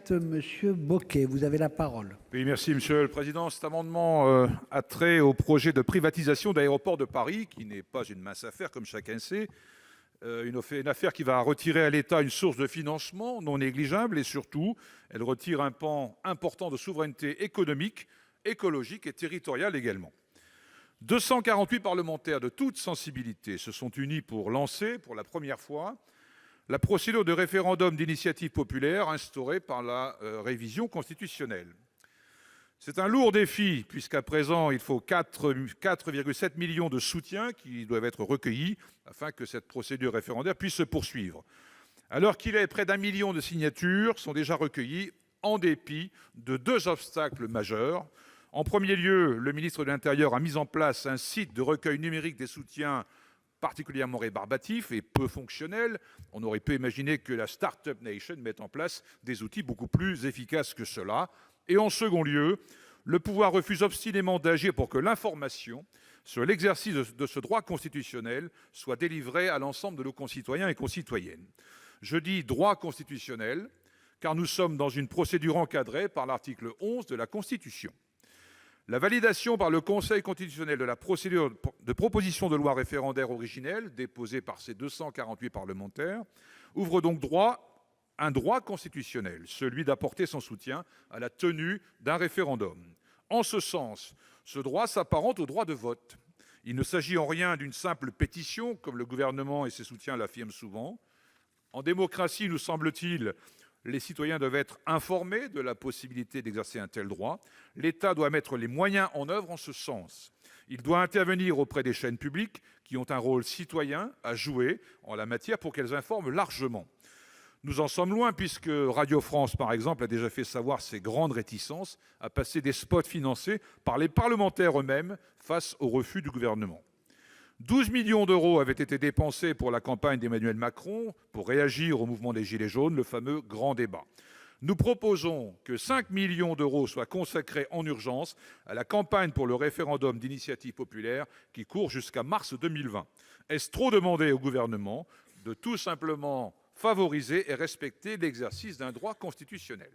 4, Monsieur Bocquet, vous avez la parole. Oui, merci Monsieur le Président. Cet amendement a trait au projet de privatisation d'Aéroports de Paris, qui n'est pas une mince affaire, comme chacun sait. Une affaire qui va retirer à l'État une source de financement non négligeable et surtout, elle retire un pan important de souveraineté économique, écologique et territoriale également. 248 parlementaires de toutes sensibilités se sont unis pour lancer, pour la première fois, la procédure de référendum d'initiative populaire instaurée par la révision constitutionnelle. C'est un lourd défi, puisqu'à présent, il faut 4,7 millions de soutiens qui doivent être recueillis afin que cette procédure référendaire puisse se poursuivre. Alors qu'il est près d'1 million de signatures sont déjà recueillies en dépit de 2 obstacles majeurs. En premier lieu, le ministre de l'Intérieur a mis en place un site de recueil numérique des soutiens particulièrement rébarbatif et peu fonctionnel. On aurait pu imaginer que la Startup Nation mette en place des outils beaucoup plus efficaces que cela. Et en second lieu, le pouvoir refuse obstinément d'agir pour que l'information sur l'exercice de ce droit constitutionnel soit délivrée à l'ensemble de nos concitoyens et concitoyennes. Je dis droit constitutionnel car nous sommes dans une procédure encadrée par l'article 11 de la Constitution. La validation par le Conseil constitutionnel de la procédure de proposition de loi référendaire originelle déposée par ces 248 parlementaires ouvre donc un droit constitutionnel, celui d'apporter son soutien à la tenue d'un référendum. En ce sens, ce droit s'apparente au droit de vote. Il ne s'agit en rien d'une simple pétition, comme le gouvernement et ses soutiens l'affirment souvent. En démocratie, nous semble-t-il, les citoyens doivent être informés de la possibilité d'exercer un tel droit. L'État doit mettre les moyens en œuvre en ce sens. Il doit intervenir auprès des chaînes publiques qui ont un rôle citoyen à jouer en la matière pour qu'elles informent largement. Nous en sommes loin puisque Radio France, par exemple, a déjà fait savoir ses grandes réticences à passer des spots financés par les parlementaires eux-mêmes face au refus du gouvernement. 12 millions d'euros avaient été dépensés pour la campagne d'Emmanuel Macron pour réagir au mouvement des Gilets jaunes, le fameux grand débat. Nous proposons que 5 millions d'euros soient consacrés en urgence à la campagne pour le référendum d'initiative populaire qui court jusqu'à mars 2020. Est-ce trop demander au gouvernement de tout simplement favoriser et respecter l'exercice d'un droit constitutionnel ?